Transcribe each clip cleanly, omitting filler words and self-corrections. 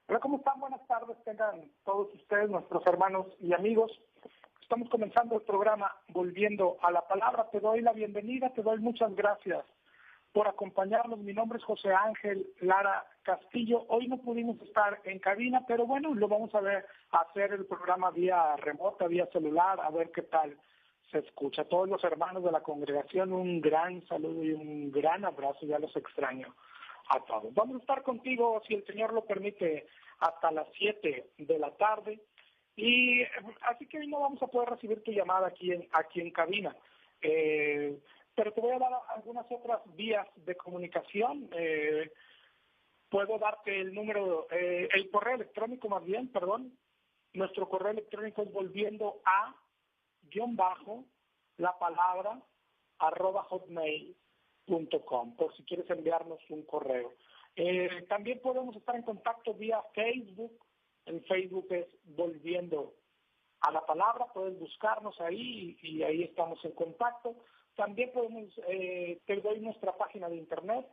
Hola, ¿cómo están? Buenas tardes, tengan todos ustedes, nuestros hermanos y amigos. Estamos comenzando el programa Volviendo a la Palabra. Te doy la bienvenida, te doy muchas gracias por acompañarnos. Mi nombre es José Ángel Lara Castillo. Hoy no pudimos estar en cabina, pero bueno, lo vamos a hacer el programa vía remota, vía celular, a ver qué tal se escucha. A todos los hermanos de la congregación, un gran saludo y un gran abrazo, ya los extraño a todos. Vamos a estar contigo, si el Señor lo permite, hasta las 7 de la tarde. Y así que hoy no vamos a poder recibir tu llamada aquí en cabina. Pero te voy a dar algunas otras vías de comunicación. Puedo darte el número, el correo electrónico más bien, perdón. Nuestro correo electrónico es volviendo a _la palabra @hotmail.com, por si quieres enviarnos un correo. También podemos estar en contacto vía Facebook. En Facebook es Volviendo a la Palabra, puedes buscarnos ahí y ahí estamos en contacto. También podemos, te doy nuestra página de internet,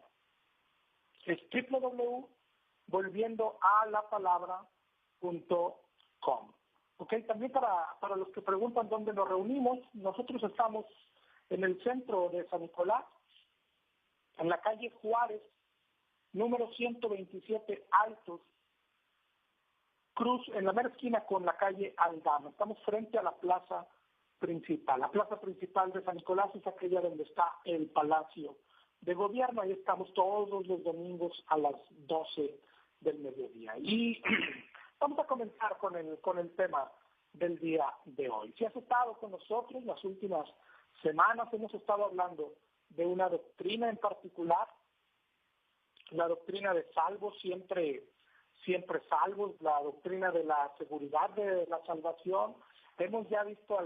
es www.volviendoalapalabra.com. Okay, también para los que preguntan dónde nos reunimos, nosotros estamos en el centro de San Nicolás, en la calle Juárez, número 127 Altos, Cruz, en la mera esquina con la calle Aldama. Estamos frente a la plaza principal. La plaza principal de San Nicolás es aquella donde está el Palacio de Gobierno. Ahí estamos todos los domingos a las 12 del mediodía. Y vamos a comenzar con el tema del día de hoy. Si has estado con nosotros las últimas semanas, hemos estado hablando de una doctrina en particular, la doctrina de salvos, siempre salvos, la doctrina de la seguridad de la salvación. Hemos ya visto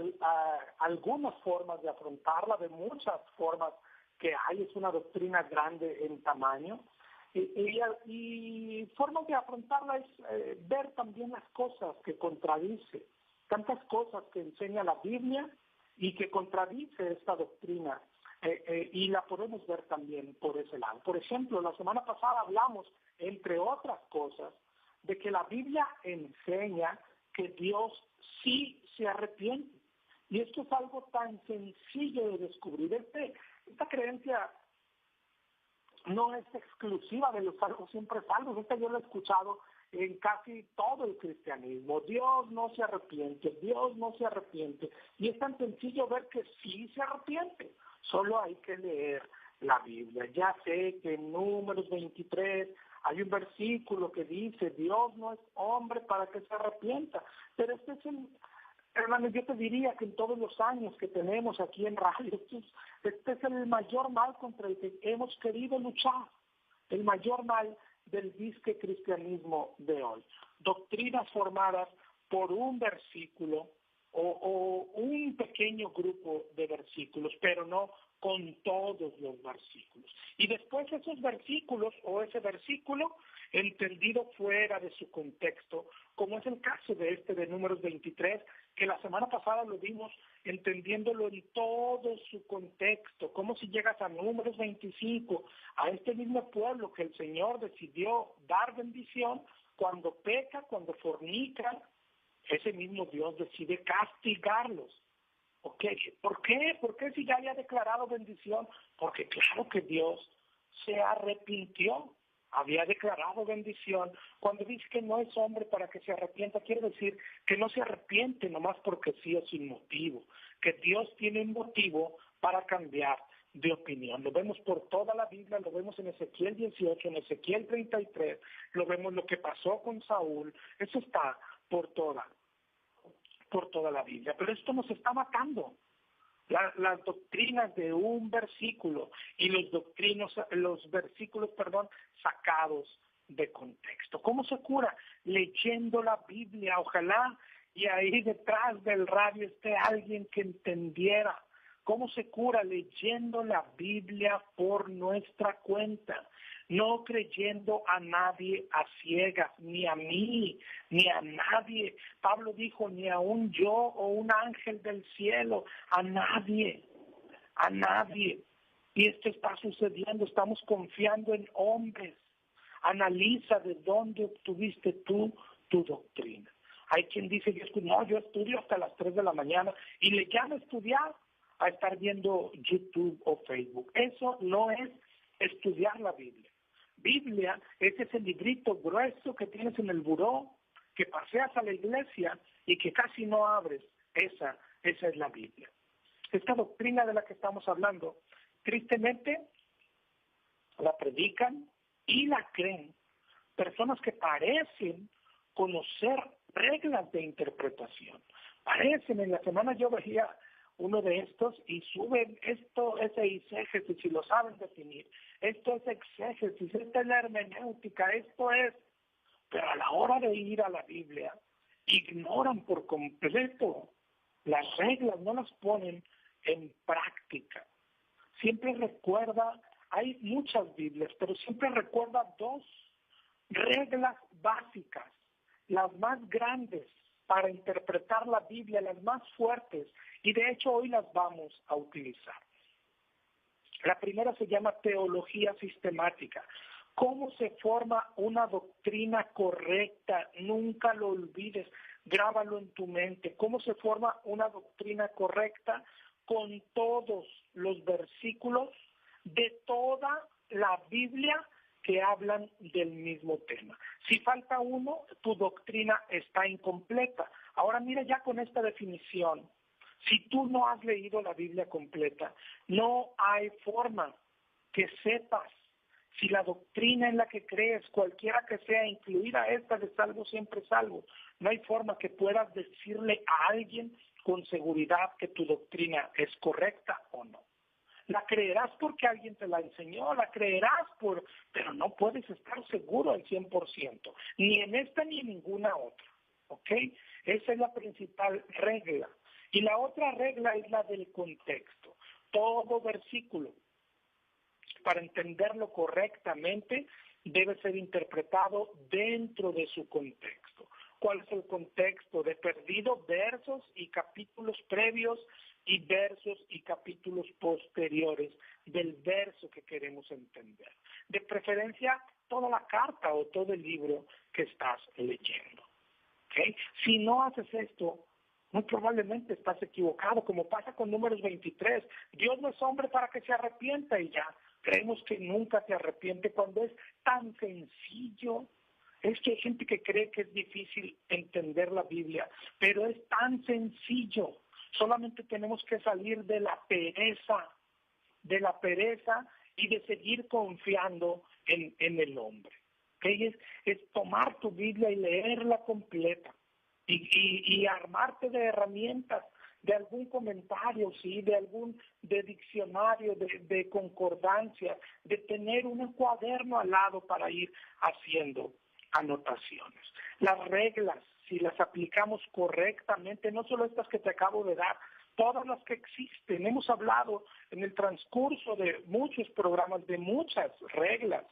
algunas formas de afrontarla, de muchas formas que hay. Es una doctrina grande en tamaño. Y formas de afrontarla es ver también las cosas que contradice, tantas cosas que enseña la Biblia y que contradice esta doctrina. Y la podemos ver también por ese lado. Por ejemplo, la semana pasada hablamos, entre otras cosas, de que la Biblia enseña que Dios sí se arrepiente. Y esto es algo tan sencillo de descubrir. Esta creencia no es exclusiva de los salvos, siempre salvos. Esta yo lo he escuchado en casi todo el cristianismo. Dios no se arrepiente, Dios no se arrepiente. Y es tan sencillo ver que sí se arrepiente. Solo hay que leer la Biblia. Ya sé que en Números 23 hay un versículo que dice, Dios no es hombre para que se arrepienta. Pero hermano, yo te diría que en todos los años que tenemos aquí en radio, este es el mayor mal contra el que hemos querido luchar, el mayor mal del disque cristianismo de hoy. Doctrinas formadas por un versículo o un pequeño grupo de versículos, pero no con todos los versículos. Y después esos versículos o ese versículo entendido fuera de su contexto, como es el caso de Números 23, que la semana pasada lo vimos entendiéndolo en todo su contexto, como si llegas a Números 25, a este mismo pueblo que el Señor decidió dar bendición, cuando peca, cuando fornican, ese mismo Dios decide castigarlos. Okay. ¿Por qué? ¿Por qué si ya había declarado bendición? Porque claro que Dios se arrepintió, había declarado bendición. Cuando dice que no es hombre para que se arrepienta, quiere decir que no se arrepiente nomás porque sí o sin motivo, que Dios tiene un motivo para cambiar de opinión. Lo vemos por toda la Biblia, lo vemos en Ezequiel 18, en Ezequiel 33, lo vemos lo que pasó con Saúl, eso está por toda la Biblia. Pero esto nos está matando. Las doctrinas de un versículo y los versículos sacados de contexto. ¿Cómo se cura? Leyendo la Biblia. Ojalá y ahí detrás del radio esté alguien que entendiera. ¿Cómo se cura? Leyendo la Biblia por nuestra cuenta, no creyendo a nadie a ciegas, ni a mí, ni a nadie. Pablo dijo, ni a un yo o un ángel del cielo, a nadie. Y esto está sucediendo, estamos confiando en hombres. Analiza de dónde obtuviste tú tu doctrina. Hay quien dice, yo estudio hasta las 3 de la mañana y le llama estudiar a estar viendo YouTube o Facebook. Eso no es estudiar la Biblia. Biblia es ese librito grueso que tienes en el buró, que paseas a la iglesia y que casi no abres. Esa es la Biblia. Esta doctrina de la que estamos hablando, tristemente, la predican y la creen personas que parecen conocer reglas de interpretación. Parecen, en la semana yo veía uno de estos y suben, esto es eisegesis, si lo saben definir, esto es exégesis, esta es la hermenéutica, esto es, pero a la hora de ir a la Biblia, ignoran por completo las reglas, no las ponen en práctica. Siempre recuerda, hay muchas Biblias, pero siempre recuerda 2 reglas básicas, las más grandes para interpretar la Biblia, las más fuertes, y de hecho hoy las vamos a utilizar. La primera se llama teología sistemática. ¿Cómo se forma una doctrina correcta? Nunca lo olvides, grábalo en tu mente. ¿Cómo se forma una doctrina correcta? Con todos los versículos de toda la Biblia que hablan del mismo tema. Si falta uno, tu doctrina está incompleta. Ahora mira ya con esta definición, si tú no has leído la Biblia completa, no hay forma que sepas si la doctrina en la que crees, cualquiera que sea, incluida esta de salvo siempre salvo, no hay forma que puedas decirle a alguien con seguridad que tu doctrina es correcta o no. La creerás porque alguien te la enseñó, la creerás pero no puedes estar seguro al 100%, ni en esta ni en ninguna otra, ¿ok? Esa es la principal regla. Y la otra regla es la del contexto. Todo versículo, para entenderlo correctamente, debe ser interpretado dentro de su contexto. ¿Cuál es el contexto? De perdido, versos y capítulos previos y versos y capítulos posteriores del verso que queremos entender. De preferencia, toda la carta o todo el libro que estás leyendo. ¿Okay? Si no haces esto, muy probablemente estás equivocado, como pasa con Números 23. Dios no es hombre para que se arrepienta y ya. Creemos que nunca se arrepiente cuando es tan sencillo. Es que hay gente que cree que es difícil entender la Biblia, pero es tan sencillo. Solamente tenemos que salir de la pereza y de seguir confiando en el hombre. ¿Okay? Es tomar tu Biblia y leerla completa y armarte de herramientas, de algún comentario, sí, de diccionario, de concordancia, de tener un cuaderno al lado para ir haciendo anotaciones. Las reglas, si las aplicamos correctamente, no solo estas que te acabo de dar, todas las que existen. Hemos hablado en el transcurso de muchos programas de muchas reglas,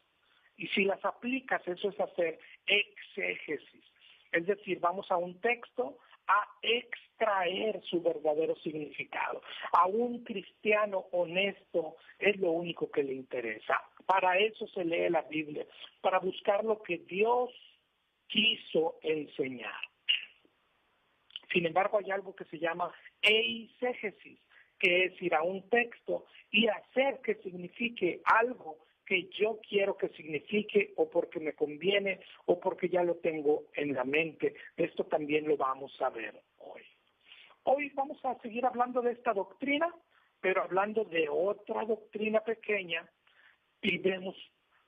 y si las aplicas, eso es hacer exégesis. Es decir, vamos a un texto a extraer su verdadero significado. A un cristiano honesto es lo único que le interesa. Para eso se lee la Biblia, para buscar lo que Dios quiso enseñar. Sin embargo, hay algo que se llama eisegesis, que es ir a un texto y hacer que signifique algo que yo quiero que signifique, o porque me conviene, o porque ya lo tengo en la mente. Esto también lo vamos a ver hoy. Hoy vamos a seguir hablando de esta doctrina, pero hablando de otra doctrina pequeña, y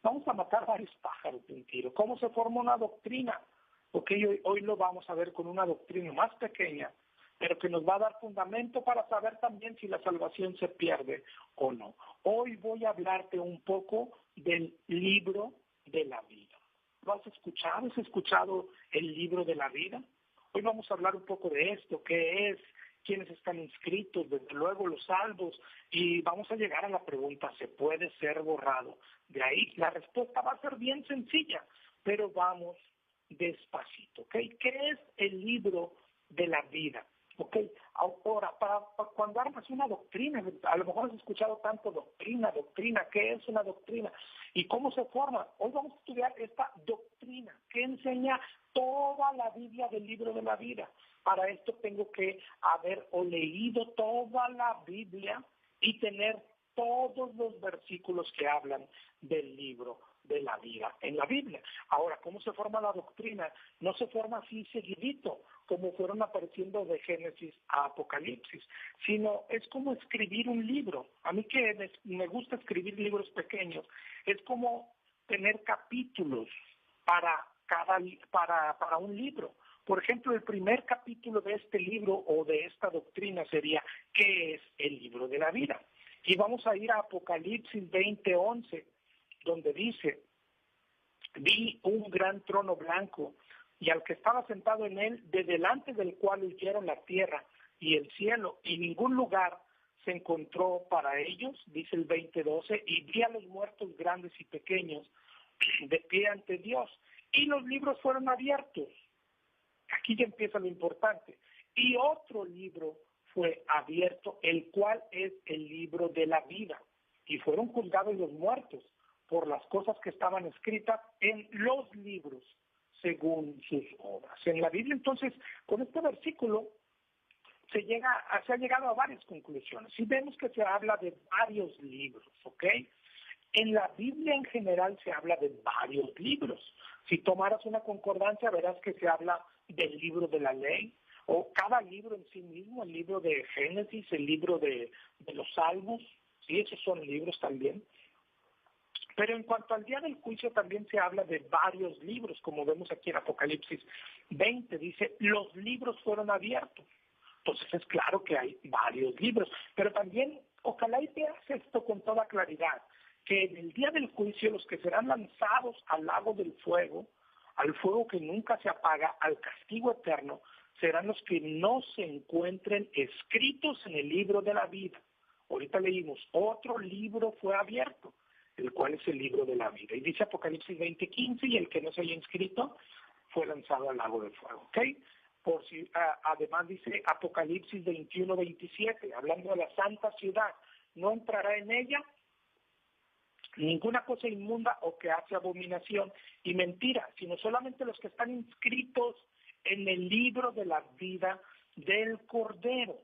vamos a matar varios pájaros de un tiro. ¿Cómo se forma una doctrina? Porque hoy lo vamos a ver con una doctrina más pequeña, pero que nos va a dar fundamento para saber también si la salvación se pierde o no. Hoy voy a hablarte un poco del libro de la vida. ¿Lo has escuchado? ¿Has escuchado el libro de la vida? Hoy vamos a hablar un poco de esto, qué es, quiénes están inscritos, desde luego los salvos, y vamos a llegar a la pregunta, ¿se puede ser borrado? De ahí la respuesta va a ser bien sencilla, pero vamos despacito, ¿ok? ¿Qué es el libro de la vida? Ok, ahora, cuando armas una doctrina, a lo mejor has escuchado tanto doctrina, ¿qué es una doctrina? ¿Y cómo se forma? Hoy vamos a estudiar esta doctrina que enseña toda la Biblia del libro de la vida. Para esto tengo que haber o leído toda la Biblia y tener todos los versículos que hablan del libro de la vida en la Biblia. Ahora, ¿cómo se forma la doctrina? No se forma así seguidito, como fueron apareciendo de Génesis a Apocalipsis, sino es como escribir un libro. A mí que me gusta escribir libros pequeños, es como tener capítulos para un libro. Por ejemplo, el primer capítulo de este libro o de esta doctrina sería ¿qué es el libro de la vida? Y vamos a ir a Apocalipsis 20:11, donde dice, vi un gran trono blanco y al que estaba sentado en él, de delante del cual huyeron la tierra y el cielo, y ningún lugar se encontró para ellos, dice el 20:12, y vi a los muertos grandes y pequeños de pie ante Dios, y los libros fueron abiertos. Aquí ya empieza lo importante. Y otro libro fue abierto, el cual es el libro de la vida. Y fueron juzgados los muertos por las cosas que estaban escritas en los libros, según sus obras. En la Biblia, entonces, con este versículo, se ha llegado a varias conclusiones. Y vemos que se habla de varios libros, ¿ok? En la Biblia en general se habla de varios libros. Si tomaras una concordancia, verás que se habla del libro de la ley, o cada libro en sí mismo, el libro de Génesis, el libro de los Salmos, sí, esos son libros también. Pero en cuanto al día del juicio también se habla de varios libros, como vemos aquí en Apocalipsis 20, dice, los libros fueron abiertos. Entonces es claro que hay varios libros, pero también ojalá y veas esto con toda claridad, que en el día del juicio los que serán lanzados al lago del fuego, al fuego que nunca se apaga, al castigo eterno, serán los que no se encuentren escritos en el libro de la vida. Ahorita leímos, otro libro fue abierto, el cual es el libro de la vida. Y dice Apocalipsis 20:15, y el que no se haya inscrito fue lanzado al lago del fuego. ¿Ok? Además dice Apocalipsis 21:27, hablando de la santa ciudad, no entrará en ella ninguna cosa inmunda o que hace abominación y mentira, sino solamente los que están inscritos en el libro de la vida del Cordero.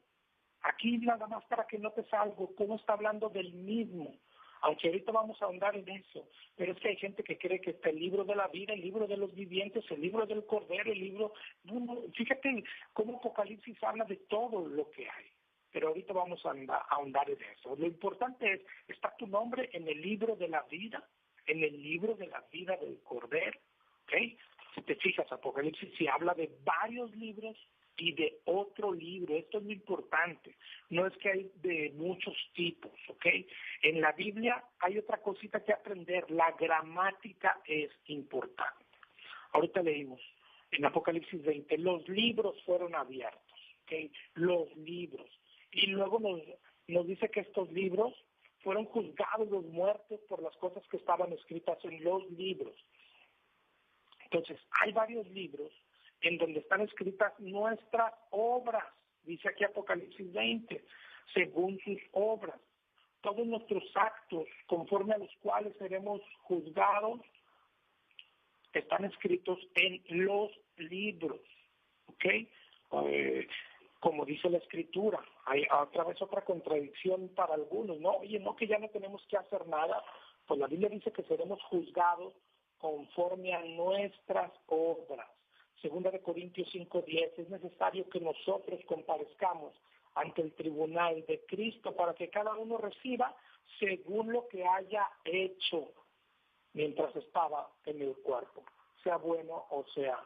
Aquí nada más para que notes algo, cómo está hablando del mismo, aunque ahorita vamos a ahondar en eso, pero es que hay gente que cree que está el libro de la vida, el libro de los vivientes, el libro del Cordero, el libro... No, fíjate cómo Apocalipsis habla de todo lo que hay. Pero ahorita vamos a ahondar en eso. Lo importante es, está tu nombre en el libro de la vida, en el libro de la vida del Cordero, ¿ok? Si te fijas, Apocalipsis sí habla de varios libros y de otro libro. Esto es muy importante. No es que hay de muchos tipos, ¿ok? En la Biblia hay otra cosita que aprender. La gramática es importante. Ahorita leímos en Apocalipsis 20, los libros fueron abiertos, ¿ok? Los libros. Y luego nos dice que estos libros fueron juzgados los muertos por las cosas que estaban escritas en los libros. Entonces, hay varios libros en donde están escritas nuestras obras, dice aquí Apocalipsis 20, según sus obras. Todos nuestros actos, conforme a los cuales seremos juzgados, están escritos en los libros, ¿ok? Como dice la Escritura, hay otra vez otra contradicción para algunos, ¿no? Oye, no, que ya no tenemos que hacer nada, pues la Biblia dice que seremos juzgados conforme a nuestras obras. Segunda de Corintios 5:10, es necesario que nosotros comparezcamos ante el tribunal de Cristo para que cada uno reciba según lo que haya hecho mientras estaba en el cuerpo, sea bueno o sea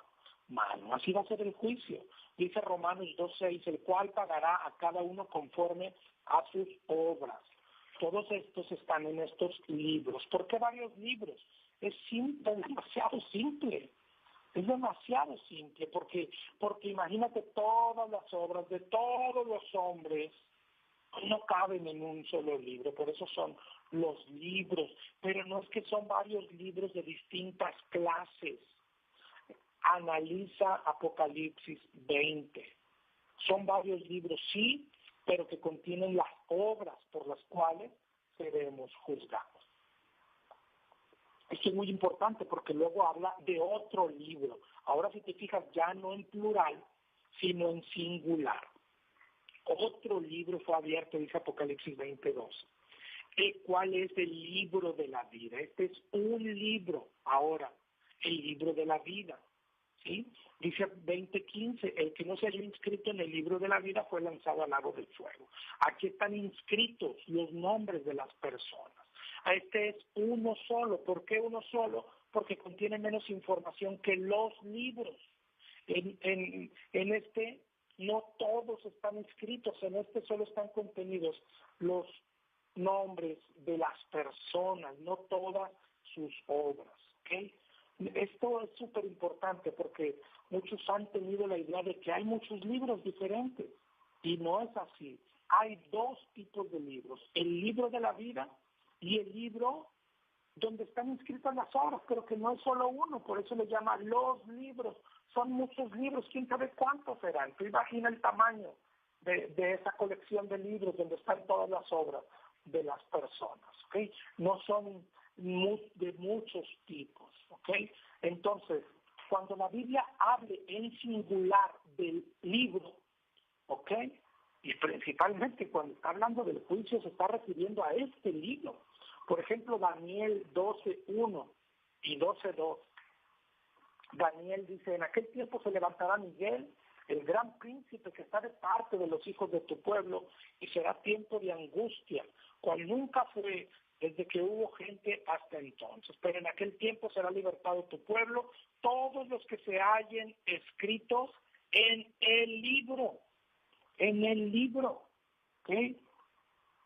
malo. Así va a ser el juicio. Dice Romanos 2:6, el cual pagará a cada uno conforme a sus obras. Todos estos están en estos libros. ¿Por qué varios libros? Es simple, es demasiado simple. Es demasiado simple, porque imagínate todas las obras de todos los hombres no caben en un solo libro, por eso son los libros, pero no es que son varios libros de distintas clases. Analiza Apocalipsis 20, Son varios libros, sí, pero que contienen las obras por las cuales seremos juzgados. Esto es muy importante porque luego habla de otro libro. Ahora si te fijas, ya no en plural, sino en singular. Otro libro fue abierto, dice Apocalipsis 22. ¿Cuál es el libro de la vida? Este es un libro. Ahora, el libro de la vida. ¿Sí? Dice 20:15, el que no se haya inscrito en el libro de la vida fue lanzado al lago del fuego. Aquí están inscritos los nombres de las personas. Este es uno solo. ¿Por qué uno solo? Porque contiene menos información que los libros. En este no todos están inscritos, en este solo están contenidos los nombres de las personas, no todas sus obras. ¿Okay? Esto es súper importante porque muchos han tenido la idea de que hay muchos libros diferentes y no es así. Hay dos tipos de libros, el libro de la vida y el libro donde están inscritas las obras, pero que no es solo uno, por eso le llama los libros. Son muchos libros, quién sabe cuántos serán. Tú imagina el tamaño de esa colección de libros donde están todas las obras de las personas, ¿ok? No son de muchos tipos, ¿ok? Entonces, cuando la Biblia hable en singular del libro, ¿ok? Y principalmente cuando está hablando del juicio se está refiriendo a este libro. Por ejemplo, Daniel 12:1 y 12:2. Daniel dice, en aquel tiempo se levantará Miguel, el gran príncipe que está de parte de los hijos de tu pueblo, y será tiempo de angustia, cual nunca fue desde que hubo gente hasta entonces. Pero en aquel tiempo será libertado tu pueblo, todos los que se hallen escritos en el libro. En el libro. ¿Ok?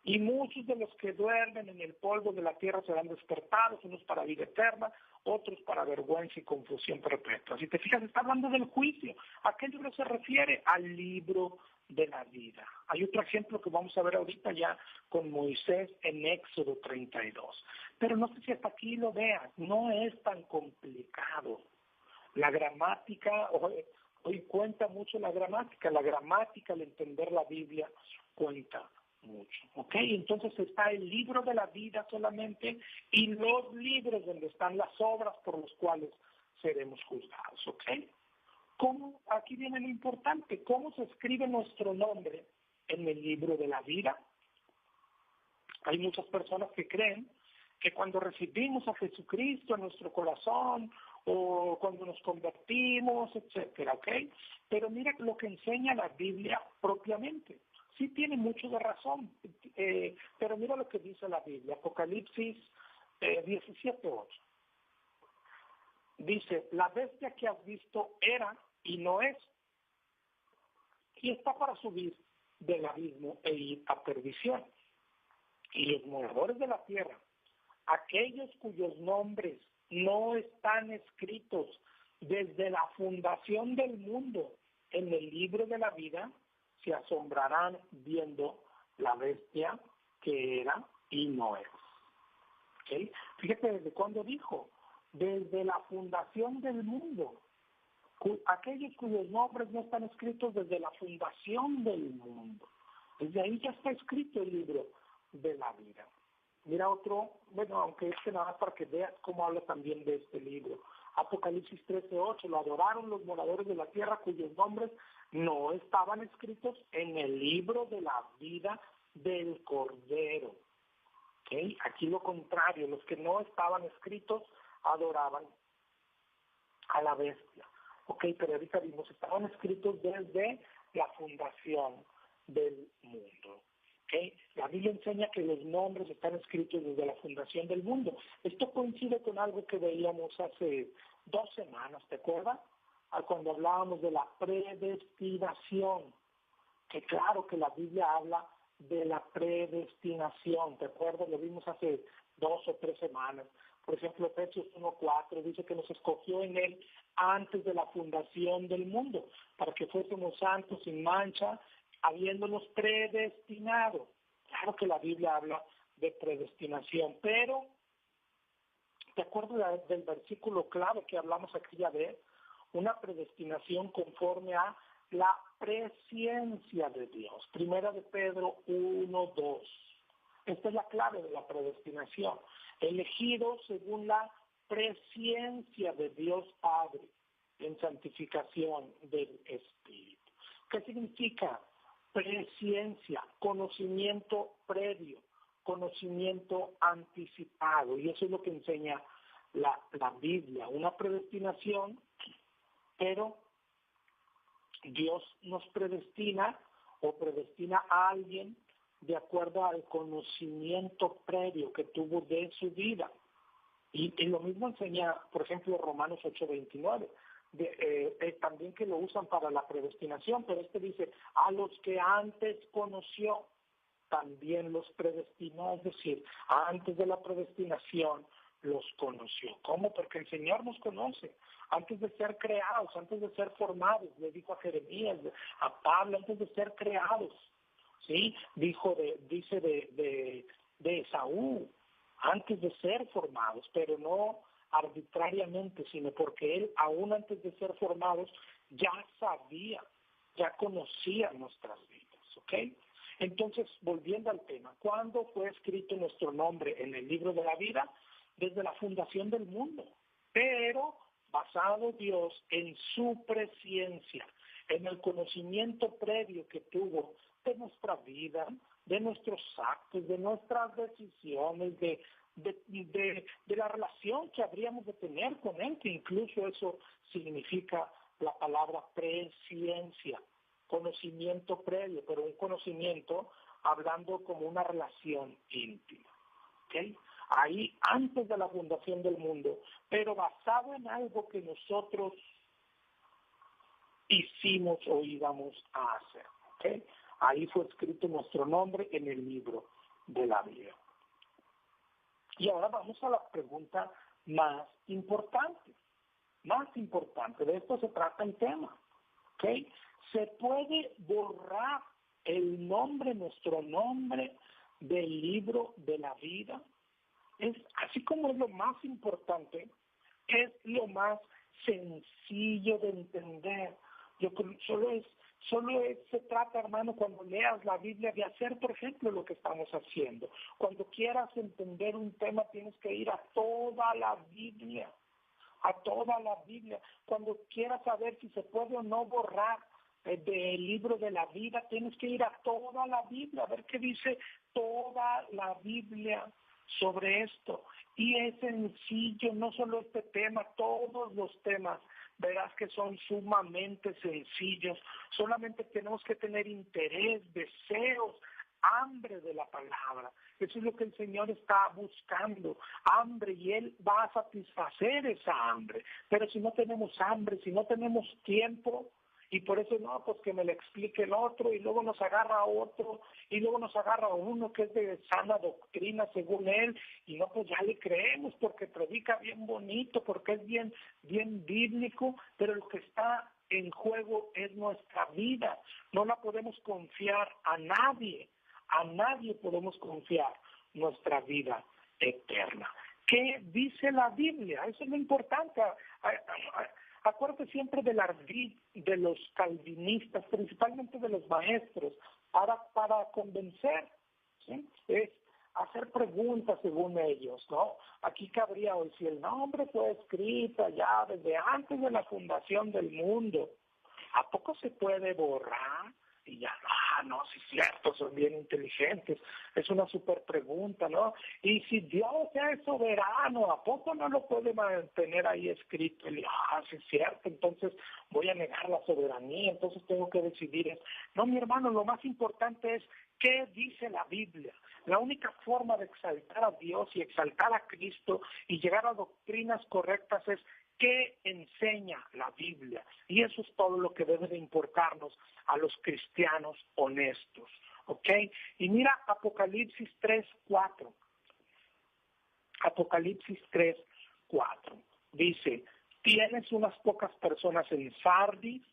Y muchos de los que duermen en el polvo de la tierra serán despertados, unos para vida eterna, otros para vergüenza y confusión perpetua. Si te fijas, está hablando del juicio. ¿A qué libro se refiere? Al libro de la vida. Hay otro ejemplo que vamos a ver ahorita ya con Moisés en Éxodo 32. Pero no sé si hasta aquí lo veas, no es tan complicado. La gramática, hoy cuenta mucho la gramática al entender la Biblia cuenta mucho, ¿ok? Entonces está el libro de la vida solamente y los libros donde están las obras por los cuales seremos juzgados, ¿ok? ¿Cómo? Aquí viene lo importante, ¿cómo se escribe nuestro nombre en el libro de la vida? Hay muchas personas que creen que cuando recibimos a Jesucristo en nuestro corazón o cuando nos convertimos, etcétera, ¿ok? Pero mira lo que enseña la Biblia propiamente. Sí tiene mucho de razón, pero mira lo que dice la Biblia, Apocalipsis 17:8. Dice, la bestia que has visto era y no es, y está para subir del abismo e ir a perdición. Y los moradores de la tierra, aquellos cuyos nombres no están escritos desde la fundación del mundo en el libro de la vida, se asombrarán viendo la bestia que era y no es. ¿Okay? Fíjate desde cuándo dijo, desde la fundación del mundo. Aquellos cuyos nombres no están escritos desde la fundación del mundo. Desde ahí ya está escrito el libro de la vida. Mira otro, bueno, aunque nada más para que veas cómo habla también de este libro. Apocalipsis 13:8, lo adoraron los moradores de la tierra cuyos nombres no estaban escritos en el libro de la vida del Cordero. ¿Okay? Aquí lo contrario, los que no estaban escritos adoraban a la bestia. Ok, pero ahorita vimos, estaban escritos desde la fundación del mundo. Okay. La Biblia enseña que los nombres están escritos desde la fundación del mundo. Esto coincide con algo que veíamos hace 2 semanas, ¿te acuerdas? Cuando hablábamos de la predestinación. Que claro que la Biblia habla de la predestinación, ¿te acuerdas? Lo vimos hace 2 o 3 semanas. Por ejemplo, Efesios 1:4 dice que nos escogió en él antes de la fundación del mundo, para que fuésemos santos sin mancha, habiéndonos predestinado. Claro que la Biblia habla de predestinación, pero ¿te acuerdas del versículo clave que hablamos aquella vez? Una predestinación conforme a la presciencia de Dios. Primera de Pedro 1:2. Esta es la clave de la predestinación. Elegido según la presciencia de Dios Padre en santificación del Espíritu. ¿Qué significa presciencia? Conocimiento previo, conocimiento anticipado. Y eso es lo que enseña la Biblia. Una predestinación, pero Dios nos predestina o predestina a alguien de acuerdo al conocimiento previo que tuvo de su vida. Y lo mismo enseña, por ejemplo, Romanos 8:29, también que lo usan para la predestinación, pero dice, a los que antes conoció, también los predestinó, es decir, antes de la predestinación los conoció. ¿Cómo? Porque el Señor nos conoce. Antes de ser creados, antes de ser formados, le dijo a Jeremías, a Pablo, antes de ser creados, ¿sí? Dice de Esaú, antes de ser formados, pero no arbitrariamente, sino porque él, aún antes de ser formados, ya sabía, ya conocía nuestras vidas, ¿ok? Entonces, volviendo al tema, ¿cuándo fue escrito nuestro nombre en el libro de la vida? Desde la fundación del mundo, pero basado Dios en su presciencia, en el conocimiento previo que tuvo de nuestra vida, de nuestros actos, de nuestras decisiones, de la relación que habríamos de tener con Él, que incluso eso significa la palabra presciencia, conocimiento previo, pero un conocimiento hablando como una relación íntima. ¿Okay? Ahí antes de la fundación del mundo, pero basado en algo que nosotros hicimos o íbamos a hacer. ¿Okay? Ahí fue escrito nuestro nombre en el libro de la vida. Y ahora vamos a la pregunta más importante. De esto se trata el tema. ¿Okay? ¿Se puede borrar el nombre, nuestro nombre, del libro de la vida? Es así como es lo más importante, es lo más sencillo de entender. Se trata, hermano, cuando leas la Biblia, de hacer, por ejemplo, lo que estamos haciendo. Cuando quieras entender un tema, tienes que ir a toda la Biblia, Cuando quieras saber si se puede o no borrar del libro de la vida, tienes que ir a toda la Biblia, a ver qué dice toda la Biblia sobre esto. Y es sencillo, no solo este tema, todos los temas, verás que son sumamente sencillos. Solamente tenemos que tener interés, deseos, hambre de la palabra. Eso es lo que el Señor está buscando, hambre, y Él va a satisfacer esa hambre. Pero si no tenemos hambre, si no tenemos tiempo, y por eso no, pues que me lo explique el otro, y luego nos agarra otro, y luego nos agarra uno que es de sana doctrina según él, y no, pues ya le creemos porque predica bien bonito, porque es bien bíblico, pero lo que está en juego es nuestra vida. No la podemos confiar a nadie podemos confiar nuestra vida eterna. ¿Qué dice la Biblia? Eso es lo importante. Acuérdate siempre del ardid de los calvinistas, principalmente de los maestros, para convencer, ¿sí? Es hacer preguntas según ellos, ¿no? Aquí cabría hoy, si el nombre fue escrito ya desde antes de la fundación del mundo, ¿a poco se puede borrar? Y ya, no, sí es cierto, son bien inteligentes. Es una súper pregunta, ¿no? Y si Dios es soberano, ¿a poco no lo puede mantener ahí escrito? Y, sí es cierto, entonces voy a negar la soberanía, entonces tengo que decidir. No, mi hermano, lo más importante es qué dice la Biblia. La única forma de exaltar a Dios y exaltar a Cristo y llegar a doctrinas correctas es ¿qué enseña la Biblia? Y eso es todo lo que debe de importarnos a los cristianos honestos, ¿ok? Y mira Apocalipsis 3:4. Apocalipsis 3:4. Dice, tienes unas pocas personas en Sardis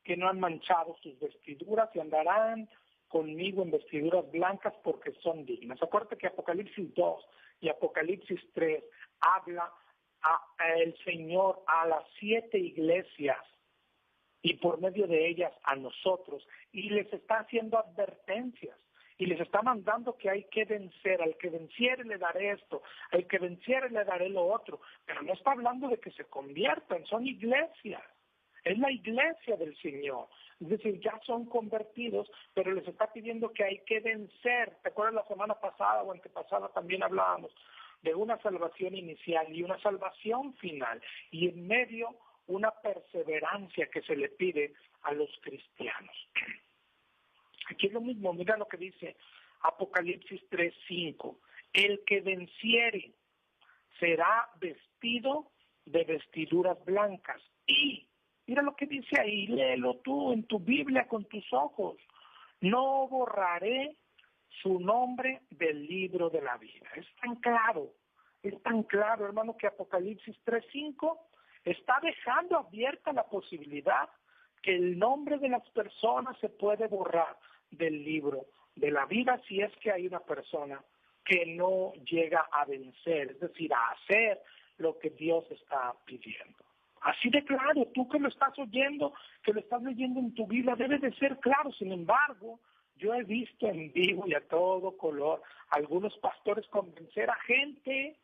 que no han manchado sus vestiduras y andarán conmigo en vestiduras blancas porque son dignas. Acuérdate que Apocalipsis 2 y Apocalipsis 3 habla el Señor a las 7 iglesias y por medio de ellas a nosotros, y les está haciendo advertencias, y les está mandando que hay que vencer. Al que venciere le daré esto, al que venciere le daré lo otro, pero no está hablando de que se conviertan, son iglesias, es la iglesia del Señor, es decir, ya son convertidos, pero les está pidiendo que hay que vencer. ¿Te acuerdas la semana pasada o antepasada también hablábamos de una salvación inicial y una salvación final, y en medio una perseverancia que se le pide a los cristianos? Aquí es lo mismo, mira lo que dice Apocalipsis 3:5. El que venciere será vestido de vestiduras blancas. Y mira lo que dice ahí, léelo tú en tu Biblia con tus ojos. No borraré su nombre del libro de la vida. Es tan claro, hermano, que Apocalipsis 3:5 está dejando abierta la posibilidad que el nombre de las personas se puede borrar del libro de la vida si es que hay una persona que no llega a vencer, es decir, a hacer lo que Dios está pidiendo. Así de claro, tú que lo estás oyendo, que lo estás leyendo en tu Biblia, debe de ser claro. Sin embargo, yo he visto en vivo y a todo color algunos pastores convencer a gente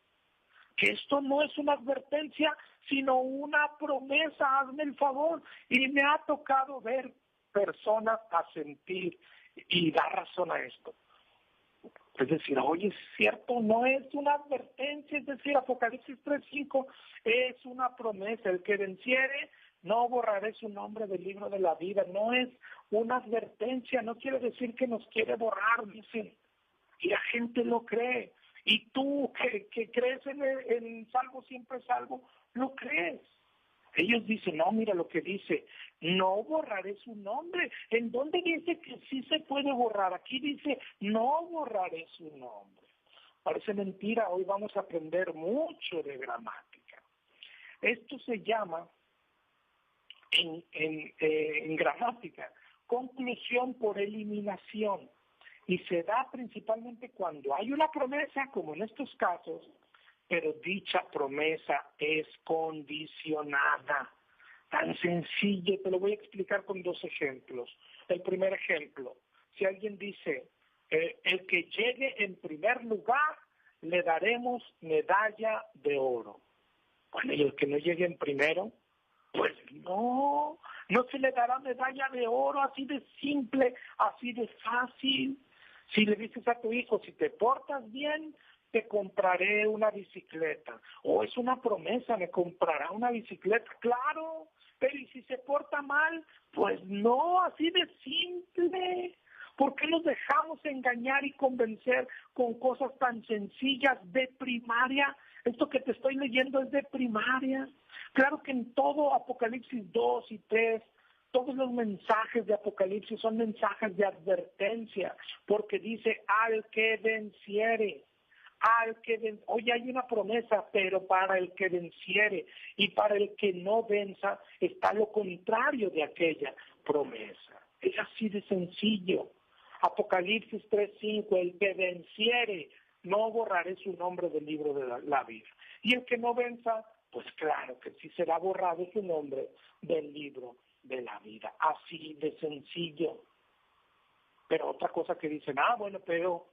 que esto no es una advertencia, sino una promesa, hazme el favor. Y me ha tocado ver personas asentir y dar razón a esto. Es decir, oye, es cierto, no es una advertencia, es decir, Apocalipsis 3:5 es una promesa. El que venciere, no borraré su nombre del libro de la vida. No es una advertencia, no quiere decir que nos quiere borrar, dicen. Y la gente lo cree. Y tú que crees en salvo siempre salvo, lo crees. Ellos dicen, no, mira lo que dice, no borraré su nombre. ¿En dónde dice que sí se puede borrar? Aquí dice, no borraré su nombre. Parece mentira, hoy vamos a aprender mucho de gramática. Esto se llama, en gramática, conclusión por eliminación. Y se da principalmente cuando hay una promesa, como en estos casos, pero dicha promesa es condicionada. Tan sencillo, te lo voy a explicar con 2 ejemplos. El primer ejemplo, si alguien dice, el que llegue en primer lugar, le daremos medalla de oro. Bueno, y el que no llegue en primero, pues no se le dará medalla de oro, así de simple, así de fácil. Si le dices a tu hijo, si te portas bien, te compraré una bicicleta. O es una promesa, me comprará una bicicleta, claro. Pero ¿y si se porta mal? Pues no, así de simple. ¿Por qué nos dejamos engañar y convencer con cosas tan sencillas de primaria? Esto que te estoy leyendo es de primaria. Claro que en todo Apocalipsis 2 y 3, todos los mensajes de Apocalipsis son mensajes de advertencia, porque dice, al que venciere, hoy hay una promesa, pero para el que venciere, y para el que no venza está lo contrario de aquella promesa. Es así de sencillo. Apocalipsis 3:5, el que venciere, no borraré su nombre del libro de la vida. Y el que no venza, pues claro que sí será borrado su nombre del libro de la vida. Así de sencillo. Pero otra cosa que dicen, bueno, pero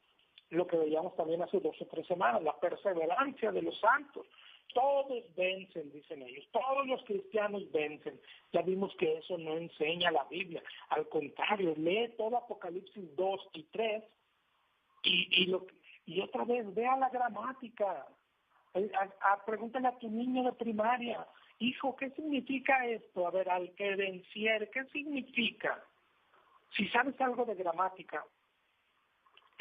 lo que veíamos también hace 2 o 3 semanas, la perseverancia de los santos. Todos vencen, dicen ellos, todos los cristianos vencen. Ya vimos que eso no enseña la Biblia. Al contrario, lee todo Apocalipsis 2 y 3 y otra vez, vea la gramática. Pregúntale a tu niño de primaria, hijo, ¿qué significa esto? A ver, al que venciere, ¿qué significa? Si sabes algo de gramática,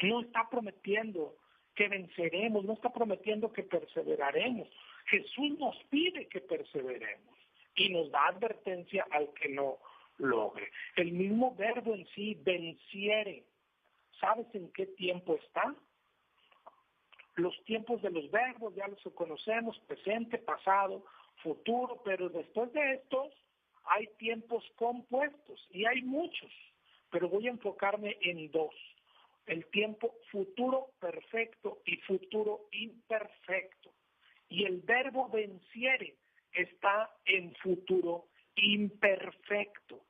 no está prometiendo que venceremos, no está prometiendo que perseveraremos. Jesús nos pide que perseveremos y nos da advertencia al que no logre. El mismo verbo en sí, venciere, ¿sabes en qué tiempo está? Los tiempos de los verbos ya los conocemos, presente, pasado, futuro, pero después de estos hay tiempos compuestos y hay muchos, pero voy a enfocarme en 2. El tiempo futuro perfecto y futuro imperfecto. Y el verbo venciere está en futuro imperfecto.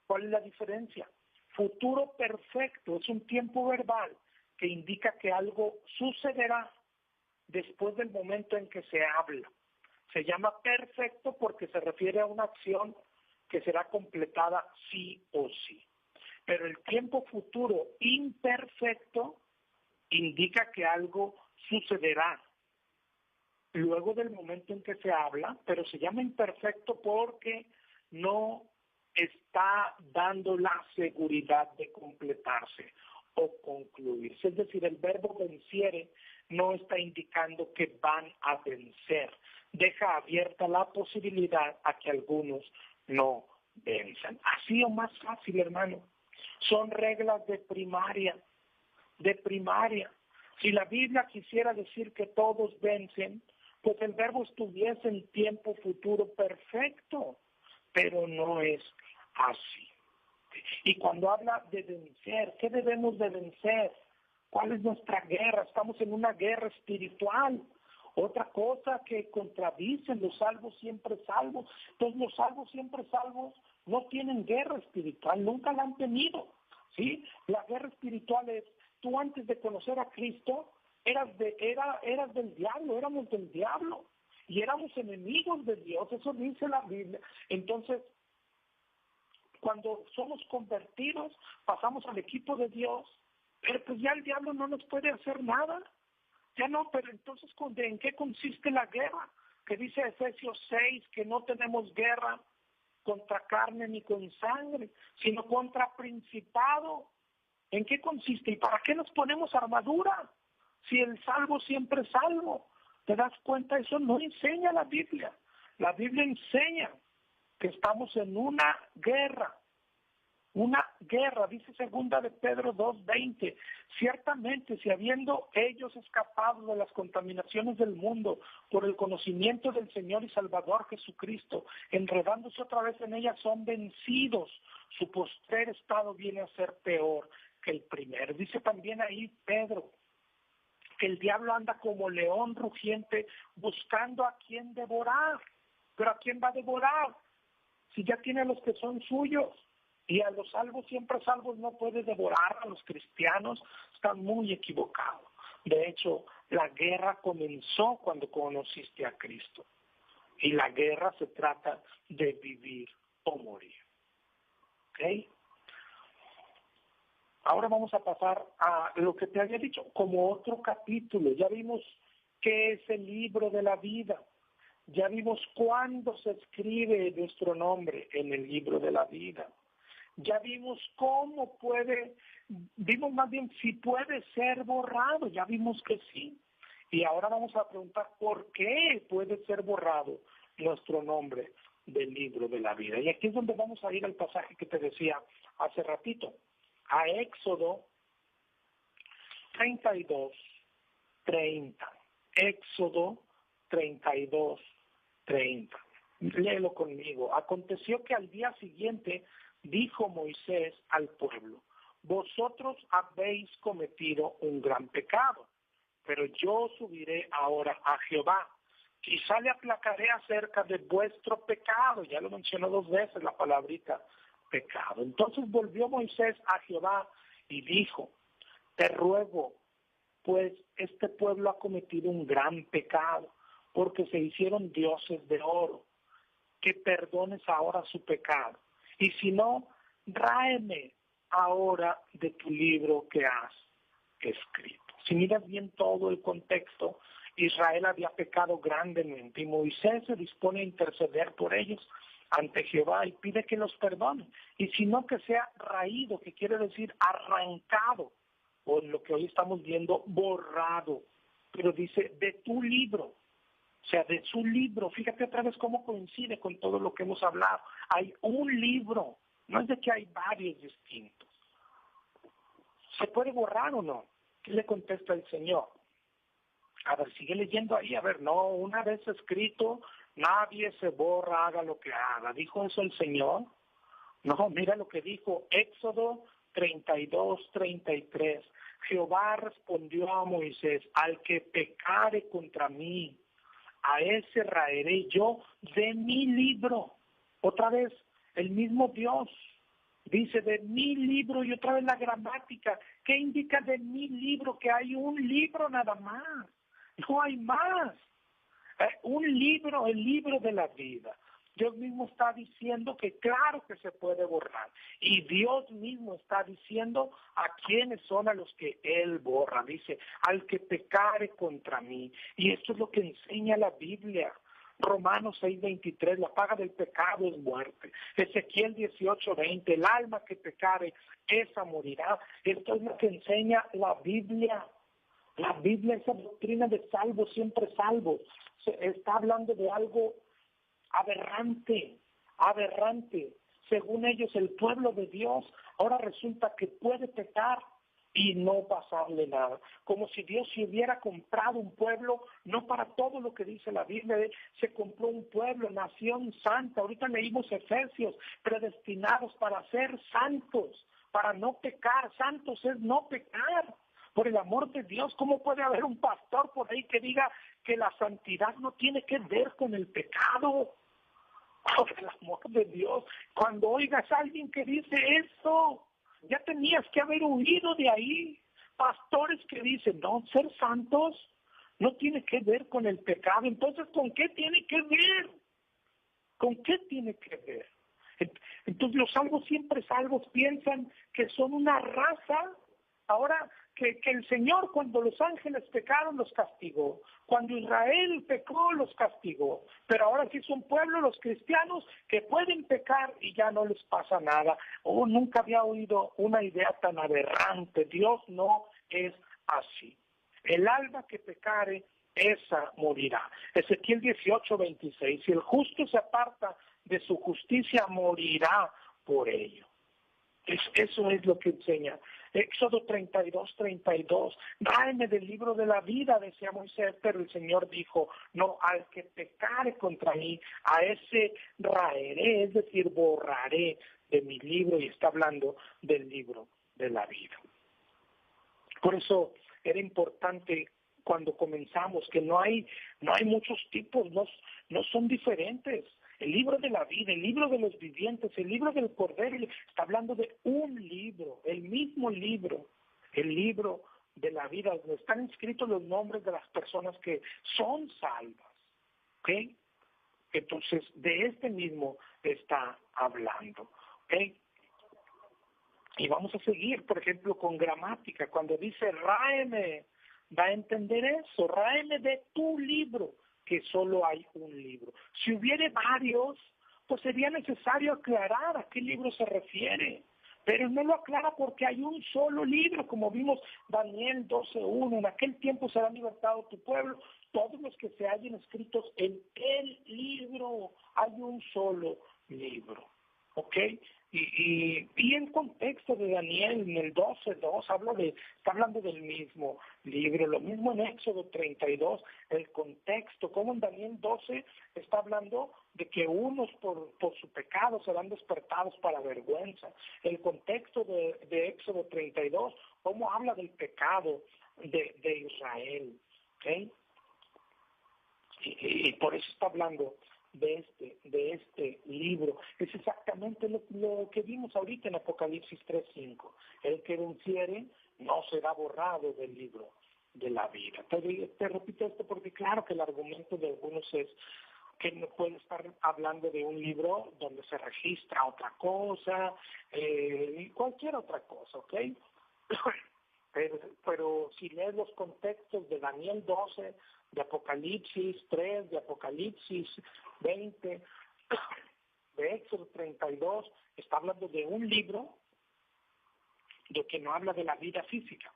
¿Cuál es la diferencia? Futuro perfecto es un tiempo verbal que indica que algo sucederá después del momento en que se habla. Se llama perfecto porque se refiere a una acción que será completada sí o sí. Pero el tiempo futuro imperfecto indica que algo sucederá luego del momento en que se habla, pero se llama imperfecto porque no está dando la seguridad de completarse o concluirse. Es decir, el verbo venciere no está indicando que van a vencer. Deja abierta la posibilidad a que algunos no venzan. Así o más fácil, hermano. Son reglas de primaria. Si la Biblia quisiera decir que todos vencen, pues el verbo estuviese en tiempo futuro perfecto, pero no es así. Y cuando habla de vencer, ¿qué debemos de vencer? ¿Cuál es nuestra guerra? Estamos en una guerra espiritual. Otra cosa que contradicen los salvos siempre salvos. Entonces los salvos siempre salvos no tienen guerra espiritual, nunca la han tenido. ¿Sí? La guerra espiritual es, tú antes de conocer a Cristo, eras del diablo, éramos del diablo. Y éramos enemigos de Dios, eso dice la Biblia. Entonces, cuando somos convertidos, pasamos al equipo de Dios, pero pues ya el diablo no nos puede hacer nada. Ya no, pero entonces, ¿en qué consiste la guerra? Que dice Efesios 6, que no tenemos guerra contra carne ni con sangre, sino contra principado. ¿En qué consiste? ¿Y para qué nos ponemos armadura? Si el salvo siempre es salvo. ¿Te das cuenta? Eso no enseña la Biblia. La Biblia enseña que estamos en una guerra, dice segunda de Pedro 2:20. Ciertamente, si habiendo ellos escapado de las contaminaciones del mundo por el conocimiento del Señor y Salvador Jesucristo, enredándose otra vez en ellas, son vencidos. Su postrer estado viene a ser peor que el primero. Dice también ahí Pedro que el diablo anda como león rugiente buscando a quien devorar. ¿Pero a quién va a devorar? Si ya tiene a los que son suyos. Y a los salvos, siempre salvos, no puede devorar. A los cristianos están muy equivocados. De hecho, la guerra comenzó cuando conociste a Cristo. Y la guerra se trata de vivir o morir. ¿Ok? Ahora vamos a pasar a lo que te había dicho, como otro capítulo. Ya vimos qué es el libro de la vida. Ya vimos cuándo se escribe nuestro nombre en el libro de la vida. Ya vimos vimos más bien si puede ser borrado, ya vimos que sí. Y ahora vamos a preguntar por qué puede ser borrado nuestro nombre del libro de la vida. Y aquí es donde vamos a ir al pasaje que te decía hace ratito, a Éxodo 32:30. Éxodo 32:30. Léelo conmigo. Aconteció que al día siguiente dijo Moisés al pueblo: vosotros habéis cometido un gran pecado, pero yo subiré ahora a Jehová. Quizá le aplacaré acerca de vuestro pecado. Ya lo mencionó 2 veces la palabrita pecado. Entonces volvió Moisés a Jehová y dijo: te ruego, pues este pueblo ha cometido un gran pecado, porque se hicieron dioses de oro, que perdones ahora su pecado. Y si no, tráeme ahora de tu libro que has escrito. Si miras bien todo el contexto, Israel había pecado grandemente y Moisés se dispone a interceder por ellos ante Jehová y pide que los perdone. Y si no, que sea raído, que quiere decir arrancado, o en lo que hoy estamos viendo, borrado. Pero dice, de tu libro. O sea, de su libro. Fíjate otra vez cómo coincide con todo lo que hemos hablado. Hay un libro, no es de que hay varios distintos. ¿Se puede borrar o no? ¿Qué le contesta el Señor? A ver, sigue leyendo ahí. A ver, no, una vez escrito, nadie se borra, haga lo que haga. ¿Dijo eso el Señor? No, mira lo que dijo Éxodo 32:33. Jehová respondió a Moisés: al que pecare contra mí, a ese raeré yo de mi libro Otra vez, el mismo Dios dice de mi libro, y otra vez la gramática. ¿Qué indica de mi libro? Que hay un libro nada más, no hay más. Un libro, el libro de la vida. Dios mismo está diciendo que claro que se puede borrar. Y Dios mismo está diciendo a quiénes son a los que Él borra. Dice, al que pecare contra mí. Y esto es lo que enseña la Biblia. Romanos 6:23, la paga del pecado es muerte. Ezequiel 18:20, el alma que pecare, esa morirá. Esto es lo que enseña la Biblia. La Biblia, esa doctrina de salvo, siempre salvo, está hablando de algo aberrante. Según ellos, el pueblo de Dios ahora resulta que puede pecar y no pasarle nada. Como si Dios se hubiera comprado un pueblo, no para todo lo que dice la Biblia, se compró un pueblo, nación santa. Ahorita leímos Efesios, predestinados para ser santos, para no pecar. Santos es no pecar. Por el amor de Dios, ¿cómo puede haber un pastor por ahí que diga que la santidad no tiene que ver con el pecado? Por el amor de Dios, cuando oigas a alguien que dice eso, ya tenías que haber huido de ahí. Pastores que dicen, no, ser santos no tiene que ver con el pecado. Entonces, ¿con qué tiene que ver? ¿Con qué tiene que ver? Entonces, los salvos siempre salvos piensan que son una raza. Ahora, que el Señor, cuando los ángeles pecaron, los castigó. Cuando Israel pecó, los castigó. Pero ahora sí son pueblos, los cristianos, que pueden pecar y ya no les pasa nada. Nunca había oído una idea tan aberrante. Dios no es así. El alma que pecare, esa morirá. Ezequiel 18:26. Si el justo se aparta de su justicia, morirá por ello. Eso es lo que enseña. Éxodo 32:32. Ráeme del libro de la vida, decía Moisés, pero el Señor dijo, no, al que pecare contra mí, a ese raeré, es decir, borraré de mi libro, y está hablando del libro de la vida. Por eso era importante cuando comenzamos que no hay muchos tipos, no son diferentes. El libro de la vida, el libro de los vivientes, el libro del Cordero, está hablando de un libro, el mismo libro, el libro de la vida, donde están inscritos los nombres de las personas que son salvas. ¿Ok? Entonces, de este mismo está hablando. ¿Ok? Y vamos a seguir, por ejemplo, con gramática. Cuando dice ráeme, da a entender eso, ráeme de tu libro, que solo hay un libro. Si hubiere varios, pues sería necesario aclarar a qué libro se refiere. Pero no lo aclara porque hay un solo libro, como vimos Daniel 12:1, en aquel tiempo será libertado tu pueblo, todos los que se hallen escritos en el libro, hay un solo libro. ¿Ok? Y en contexto de Daniel, en el 12:2, está hablando del mismo libro, lo mismo en Éxodo 32, el contexto, como en Daniel 12 está hablando de que unos por su pecado serán despertados para vergüenza. El contexto de Éxodo 32, cómo habla del pecado de Israel. ¿Ok? Y por eso está hablando de este libro. Es exactamente lo que vimos ahorita en Apocalipsis 3:5. El que venciere no será borrado del libro de la vida. Te repito esto porque claro que el argumento de algunos es que no puede estar hablando de un libro donde se registra otra cosa, y cualquier otra cosa, ¿ok? Pero si lees los contextos de Daniel 12, de Apocalipsis 3, de Apocalipsis 20, de Éxodo 32, está hablando de un libro de que no habla de la vida física,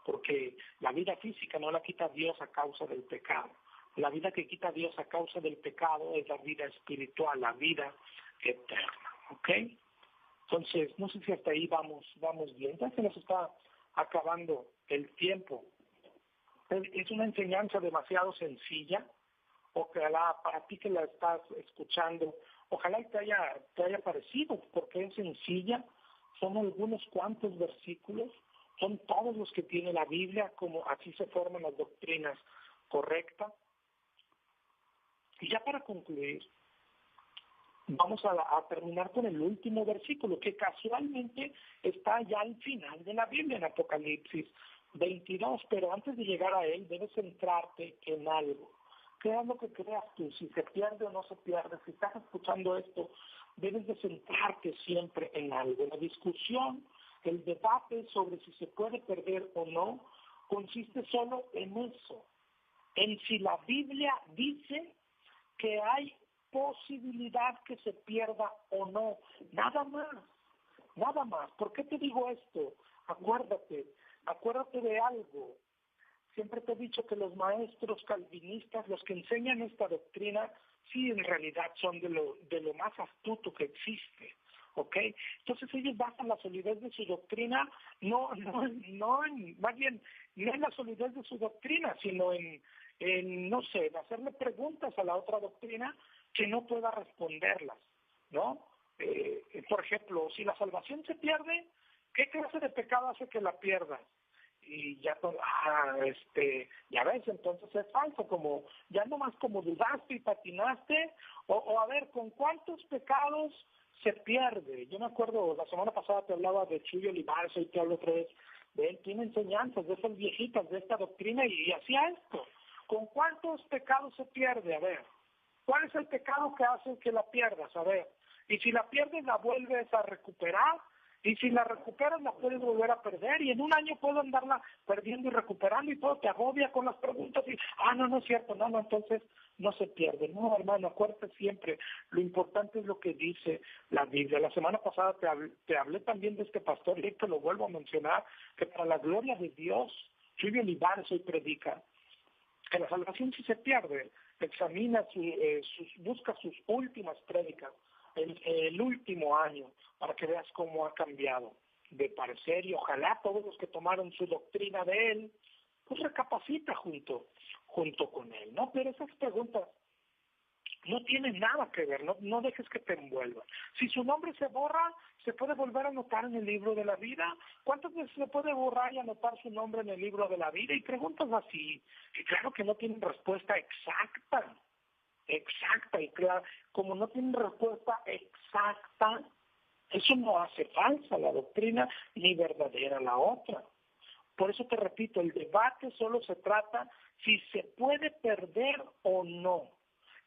porque la vida física no la quita Dios a causa del pecado. La vida que quita Dios a causa del pecado es la vida espiritual, la vida eterna, ¿ok? Entonces, no sé si hasta ahí vamos bien. Ya se nos está acabando el tiempo. Es una enseñanza demasiado sencilla. Ojalá para ti que la estás escuchando, ojalá te haya parecido, porque es sencilla. Son algunos cuantos versículos, son todos los que tiene la Biblia, como así se forman las doctrinas correctas. Y ya para concluir, Vamos a terminar con el último versículo, que casualmente está ya al final de la Biblia, en Apocalipsis 22, pero antes de llegar a él debes centrarte en algo. Crea lo que creas tú, si se pierde o no se pierde, si estás escuchando esto, debes de centrarte siempre en algo. La discusión, el debate sobre si se puede perder o no, consiste solo en eso, en si la Biblia dice que hay posibilidad que se pierda o no, nada más, nada más. ¿Por qué te digo esto? Acuérdate de algo. Siempre te he dicho que los maestros calvinistas, los que enseñan esta doctrina, sí en realidad son de lo más astuto que existe, ¿ok? Entonces ellos basan la solidez de su doctrina, más bien, no en la solidez de su doctrina, sino no sé, en hacerle preguntas a la otra doctrina que no pueda responderlas, ¿no? Por ejemplo, si la salvación se pierde, ¿qué clase de pecado hace que la pierdas? Y ya, ya ves, entonces es falso, como ya nomás como dudaste y patinaste, o a ver, ¿con cuántos pecados se pierde? Yo me acuerdo, la semana pasada te hablaba de Chuy Olivares, y te hablo otra vez de él, tiene enseñanzas de esas viejitas, de esta doctrina, y hacía esto. ¿Con cuántos pecados se pierde? A ver, ¿cuál es el pecado que hace que la pierdas? A ver, y si la pierdes, la vuelves a recuperar, y si la recuperas, la puedes volver a perder, y en un año puedo andarla perdiendo y recuperando, y todo te agobia con las preguntas, y, no es cierto, no, entonces no se pierde. No, hermano, acuérdate siempre, lo importante es lo que dice la Biblia. La semana pasada te hablé también de este pastor, y te lo vuelvo a mencionar, que para la gloria de Dios, Chuy Olivares hoy predica, que la salvación sí se pierde. Examina, busca sus últimas prédicas, el último año, para que veas cómo ha cambiado de parecer, y ojalá todos los que tomaron su doctrina de él, pues recapacita junto con él, ¿no? Pero esas preguntas no tienen nada que ver, no dejes que te envuelvan. Si su nombre se borra, se puede volver a anotar en el libro de la vida. ¿Cuántas veces se puede borrar y anotar su nombre en el libro de la vida? Y preguntas así, y claro que no tienen respuesta exacta, y claro, como no tienen respuesta exacta, eso no hace falsa la doctrina ni verdadera la otra. Por eso te repito, el debate solo se trata si se puede perder o no.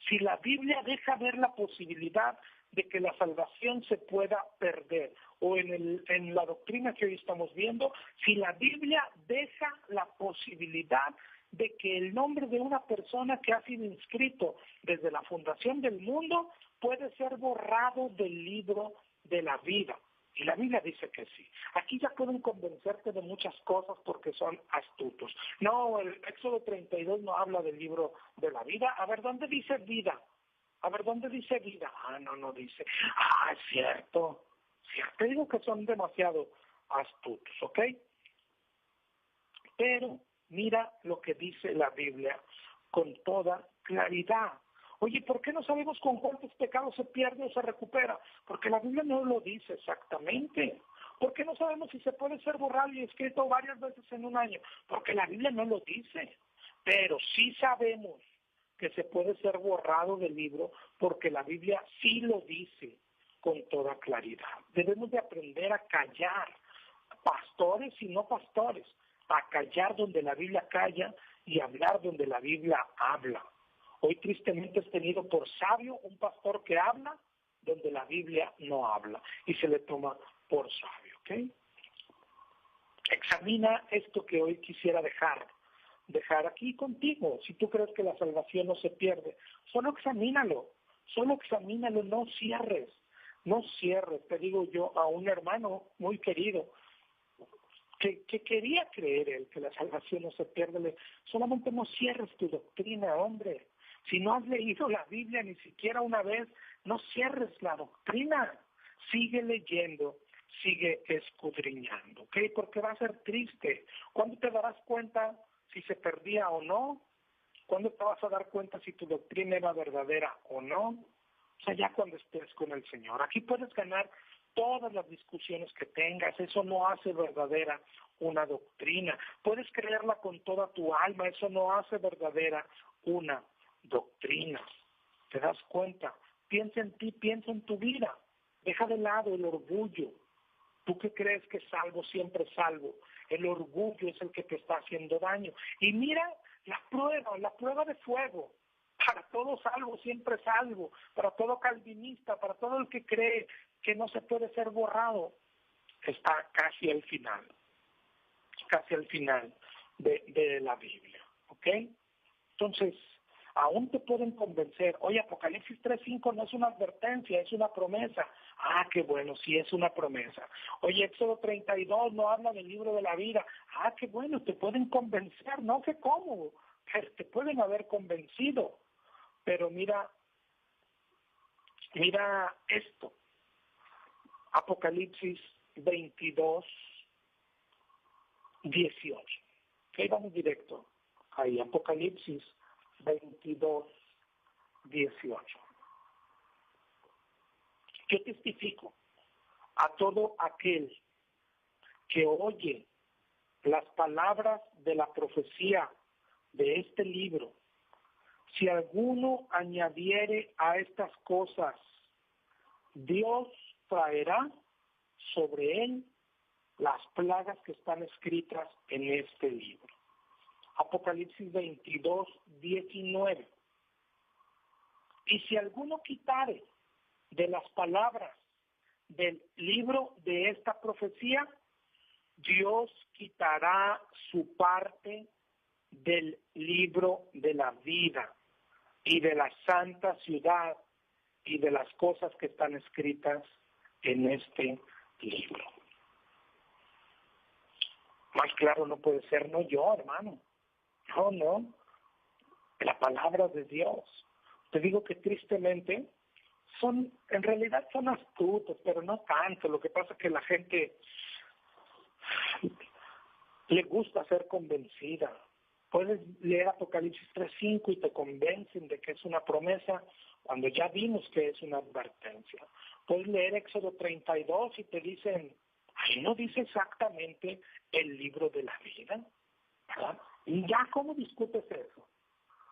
Si la Biblia deja ver la posibilidad de que la salvación se pueda perder, o en la doctrina que hoy estamos viendo, si la Biblia deja la posibilidad de que el nombre de una persona que ha sido inscrito desde la fundación del mundo puede ser borrado del libro de la vida. Y la Biblia dice que sí. Aquí ya pueden convencerte de muchas cosas porque son astutos. No, el Éxodo 32 no habla del libro de la vida. A ver, ¿dónde dice vida? A ver, ¿dónde dice vida? No dice. Es cierto. Te digo que son demasiado astutos, ¿ok? Pero mira lo que dice la Biblia con toda claridad. Oye, ¿por qué no sabemos con cuántos pecados se pierde o se recupera? Porque la Biblia no lo dice exactamente. ¿Por qué no sabemos si se puede ser borrado y escrito varias veces en un año? Porque la Biblia no lo dice. Pero sí sabemos que se puede ser borrado del libro porque la Biblia sí lo dice con toda claridad. Debemos de aprender a callar, pastores y no pastores, a callar donde la Biblia calla y hablar donde la Biblia habla. Hoy tristemente has tenido por sabio un pastor que habla donde la Biblia no habla y se le toma por sabio, ¿ok? Examina esto que hoy quisiera dejar aquí contigo. Si tú crees que la salvación no se pierde, solo examínalo, no cierres. Te digo yo a un hermano muy querido, que quería creer él que la salvación no se pierde, solamente no cierres tu doctrina, hombre. Si no has leído la Biblia ni siquiera una vez, no cierres la doctrina. Sigue leyendo, sigue escudriñando, ¿ok? Porque va a ser triste. ¿Cuándo te darás cuenta si se perdía o no? ¿Cuándo te vas a dar cuenta si tu doctrina era verdadera o no? O sea, ya cuando estés con el Señor. Aquí puedes ganar todas las discusiones que tengas, eso no hace verdadera una doctrina. Puedes creerla con toda tu alma, eso no hace verdadera una doctrina. ¿Te das cuenta? piensa en ti, piensa en tu vida. Deja de lado el orgullo. ¿Tú qué crees que salvo siempre salvo? El orgullo es el que te está haciendo daño. Y mira la prueba de fuego. Para todo salvo siempre salvo. Para todo calvinista, para todo el que cree que no se puede ser borrado. Está casi al final de la Biblia, ¿ok? Entonces, aún te pueden convencer, oye, Apocalipsis 3:5 no es una advertencia, es una promesa. Ah, qué bueno, sí es una promesa. Oye, Éxodo 32 no habla del libro de la vida. Ah, qué bueno, te pueden convencer, no sé cómo, pero te pueden haber convencido. Pero mira esto, Apocalipsis 22:18. Ok, vamos directo ahí, Apocalipsis 22:18. Yo testifico a todo aquel que oye las palabras de la profecía de este libro, si alguno añadiere a estas cosas, Dios traerá sobre él las plagas que están escritas en este libro. Apocalipsis 22:19. Y si alguno quitare de las palabras del libro de esta profecía, Dios quitará su parte del libro de la vida y de la santa ciudad y de las cosas que están escritas en este libro. Más claro no puede ser, no yo, hermano. No. La palabra de Dios. Te digo que tristemente en realidad son astutos, pero no tanto. Lo que pasa es que la gente le gusta ser convencida. Puedes leer Apocalipsis 3:5 y te convencen de que es una promesa cuando ya vimos que es una advertencia. Puedes leer Éxodo 32 y te dicen, ahí no dice exactamente el libro de la vida, ¿verdad? Y ya, ¿cómo discutes eso?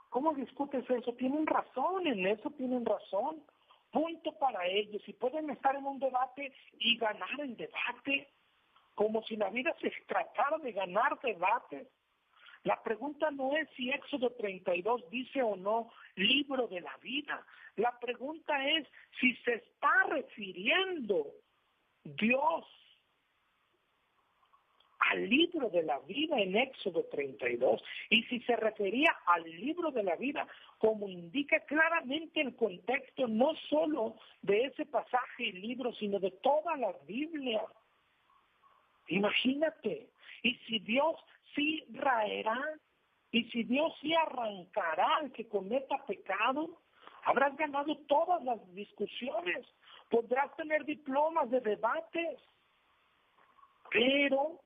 ¿Cómo discutes eso? Tienen razón, en eso tienen razón. Punto para ellos. Y pueden estar en un debate y ganar el debate, como si la vida se tratara de ganar debates. La pregunta no es si Éxodo 32 dice o no libro de la vida. La pregunta es si se está refiriendo Dios al libro de la vida en Éxodo 32, y si se refería al libro de la vida, como indica claramente el contexto, no solo de ese pasaje y libro, sino de toda la Biblia. Imagínate, y si Dios sí raerá, y si Dios sí arrancará al que cometa pecado, habrás ganado todas las discusiones, podrás tener diplomas de debates, pero,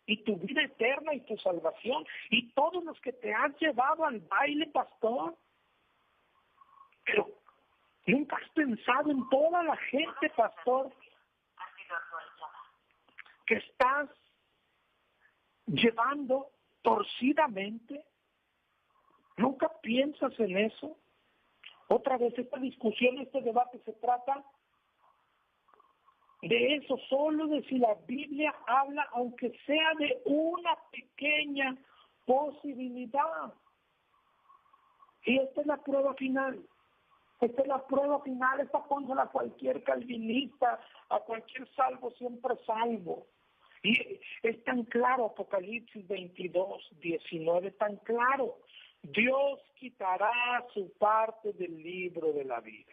y tu vida eterna y tu salvación, y todos los que te has llevado al baile, pastor, pero nunca has pensado en toda la gente, pastor, que estás llevando torcidamente. ¿Nunca piensas en eso? Otra vez, esta discusión, este debate se trata de eso, solo de si la Biblia habla, aunque sea de una pequeña posibilidad. Y esta es la prueba final. Esta es la prueba final, esta pónsela a cualquier calvinista, a cualquier salvo, siempre salvo. Y es tan claro, Apocalipsis 22:19, tan claro. Dios quitará su parte del libro de la vida.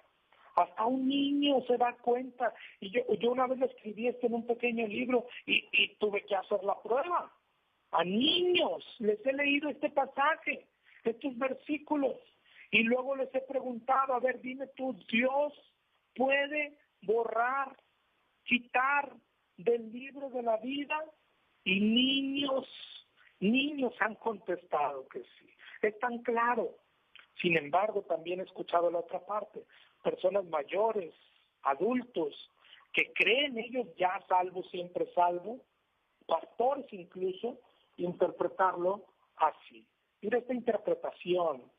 Hasta un niño se da cuenta. Y yo una vez lo escribí esto en un pequeño libro y tuve que hacer la prueba. A niños les he leído este pasaje, estos versículos, y luego les he preguntado, a ver, dime tú, ¿Dios puede borrar, quitar del libro de la vida? Y niños han contestado que sí. Es tan claro. Sin embargo, también he escuchado la otra parte. Personas mayores, adultos, que creen ellos ya salvo, siempre salvo, pastores incluso, interpretarlo así. Mira esta interpretación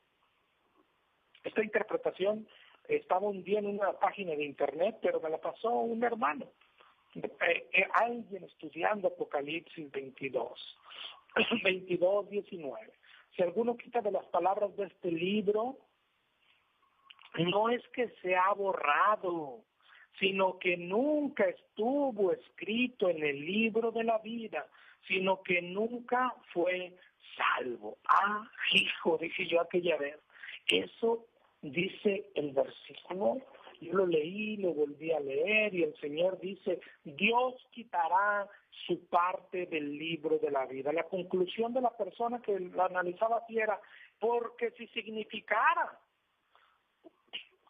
Esta interpretación estaba un día en una página de internet, pero me la pasó un hermano. Alguien estudiando Apocalipsis 22, 22, 19. Si alguno quita de las palabras de este libro, no es que se ha borrado, sino que nunca estuvo escrito en el libro de la vida, sino que nunca fue salvo. Ah, hijo, dije yo aquella vez. Eso dice el versículo. Yo lo leí, lo volví a leer, y el Señor dice, Dios quitará su parte del libro de la vida. La conclusión de la persona que la analizaba así era, porque si significara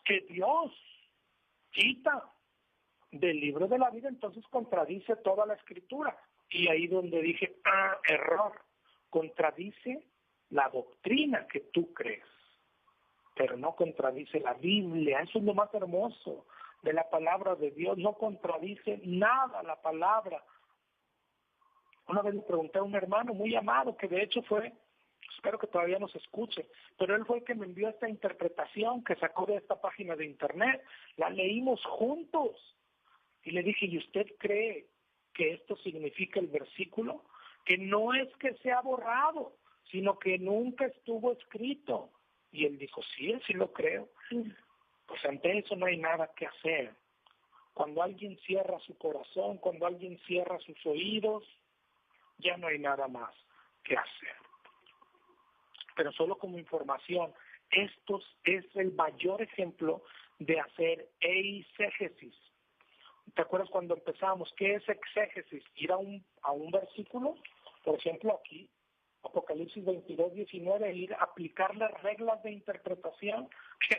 que Dios quita del libro de la vida, entonces contradice toda la escritura. Y ahí donde dije, error, contradice la doctrina que tú crees, pero no contradice la Biblia. Eso es lo más hermoso de la palabra de Dios, no contradice nada la palabra. Una vez le pregunté a un hermano muy amado, que de hecho fue, espero que todavía nos escuche, pero él fue el que me envió esta interpretación que sacó de esta página de internet, la leímos juntos, y le dije, ¿y usted cree que esto significa el versículo? Que no es que sea borrado, sino que nunca estuvo escrito. Y él dijo, sí, sí lo creo. Pues ante eso no hay nada que hacer. Cuando alguien cierra su corazón, cuando alguien cierra sus oídos, ya no hay nada más que hacer. Pero solo como información, esto es el mayor ejemplo de hacer eisegesis. ¿Te acuerdas cuando empezamos? ¿Qué es exégesis? Ir a un versículo, por ejemplo aquí, Apocalipsis 22, 19, ir a aplicar las reglas de interpretación que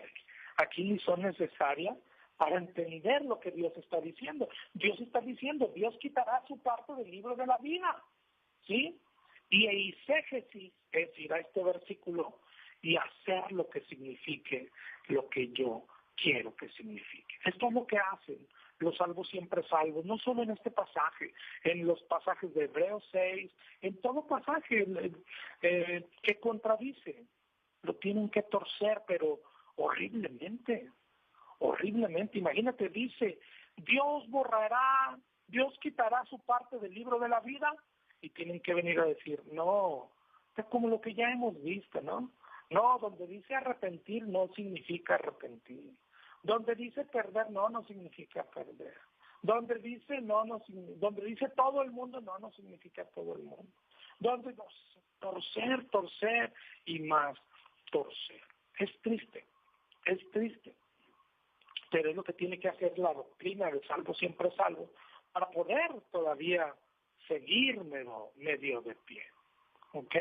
aquí ni son necesarias para entender lo que Dios está diciendo. Dios está diciendo, Dios quitará su parte del libro de la vida, ¿sí? Y eisegesis es ir a este versículo y hacer lo que signifique lo que yo quiero que signifique. Esto es lo que hacen los salvos siempre salvos, no solo en este pasaje, en los pasajes de Hebreos 6, en todo pasaje que contradice, lo tienen que torcer, pero horriblemente, horriblemente. Imagínate, dice, Dios quitará su parte del libro de la vida, y tienen que venir a decir, no, es como lo que ya hemos visto, ¿no? No, donde dice arrepentir no significa arrepentir. Donde dice perder no significa perder. Donde dice donde dice todo el mundo no significa todo el mundo. Donde torcer y más torcer. Es triste, pero es lo que tiene que hacer la doctrina del salvo siempre salvo para poder todavía seguir medio de pie. ¿Ok?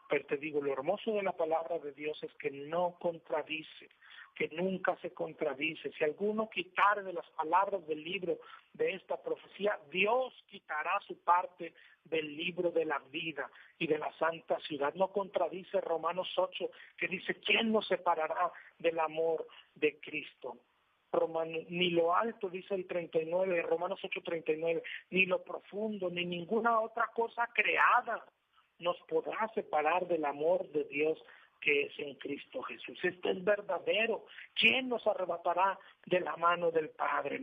Pero te digo, lo hermoso de la palabra de Dios es que no contradice, que nunca se contradice. Si alguno quitare de las palabras del libro de esta profecía, Dios quitará su parte del libro de la vida y de la santa ciudad. No contradice Romanos 8, que dice, ¿quién nos separará del amor de Cristo? Ni lo alto, dice el 39, Romanos 8:39, ni lo profundo, ni ninguna otra cosa creada nos podrá separar del amor de Dios que es en Cristo Jesús. Esto es verdadero. ¿Quién nos arrebatará de la mano del Padre?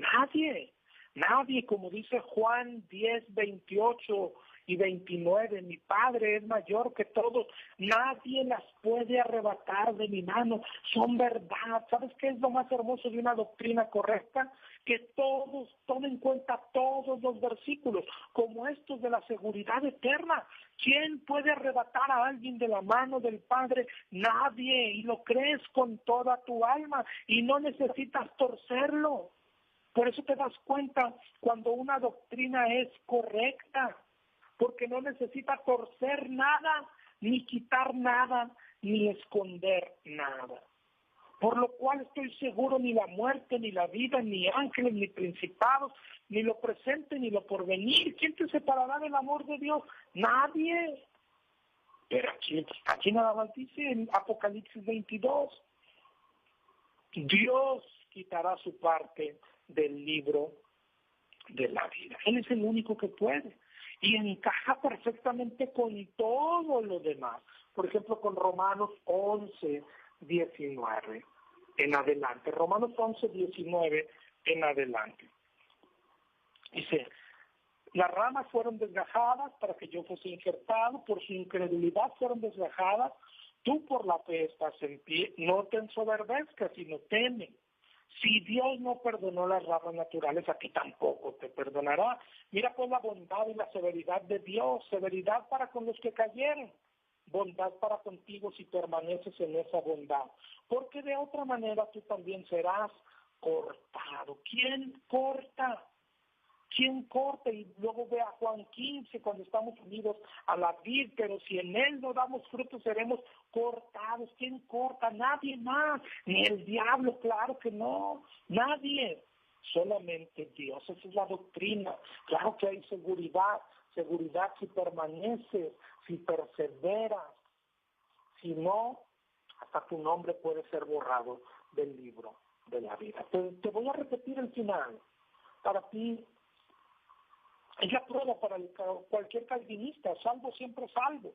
Nadie, como dice Juan 10, 28 y 29, mi Padre es mayor que todos, nadie las puede arrebatar de mi mano, son verdad. ¿Sabes qué es lo más hermoso de una doctrina correcta? Que todos tomen en cuenta todos los versículos, como estos de la seguridad eterna. ¿Quién puede arrebatar a alguien de la mano del Padre? Nadie, y lo crees con toda tu alma, y no necesitas torcerlo. Por eso te das cuenta cuando una doctrina es correcta, porque no necesita torcer nada, ni quitar nada, ni esconder nada. Por lo cual estoy seguro, ni la muerte, ni la vida, ni ángeles, ni principados, ni lo presente, ni lo porvenir. ¿Quién te separará del amor de Dios? Nadie. Pero aquí nada más dice en Apocalipsis 22, Dios quitará su parte del libro de la vida. Él es el único que puede. Y encaja perfectamente con todo lo demás. Por ejemplo, con Romanos 11, 19. en adelante. Romanos 11, 19 en adelante. Dice, las ramas fueron desgajadas para que yo fuese injertado, por su incredulidad fueron desgajadas, tú por la fe estás en pie, no te ensoberbezcas, sino teme. Si Dios no perdonó las ramas naturales, aquí tampoco te perdonará. Mira pues la bondad y la severidad de Dios, severidad para con los que cayeron, bondad para contigo si permaneces en esa bondad, porque de otra manera tú también serás cortado. ¿Quién corta? ¿Quién corta? Y luego ve a Juan 15, cuando estamos unidos a la vid, pero si en él no damos fruto, seremos cortados. ¿Quién corta? Nadie más, ni el diablo, claro que no, nadie, solamente Dios. Esa es la doctrina. Claro que hay seguridad si permaneces, si perseveras. Si no, hasta tu nombre puede ser borrado del libro de la vida. Te voy a repetir el final. Para ti, es la prueba para cualquier calvinista, salvo siempre salvo.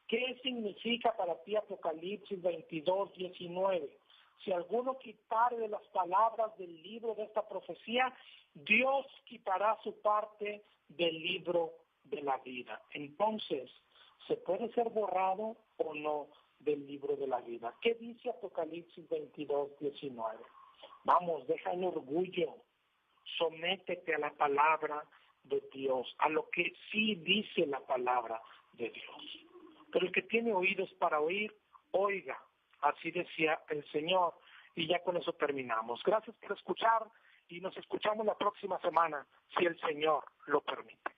¿Qué significa para ti Apocalipsis 22, 19? Si alguno quitare de las palabras del libro de esta profecía, Dios quitará su parte del libro de la vida. Entonces, ¿se puede ser borrado o no del libro de la vida? ¿Qué dice Apocalipsis 22, 19? Vamos, deja el orgullo, sométete a la palabra de Dios, a lo que sí dice la palabra de Dios. Pero el que tiene oídos para oír, oiga, así decía el Señor. Y ya con eso terminamos. Gracias por escuchar y nos escuchamos la próxima semana, si el Señor lo permite.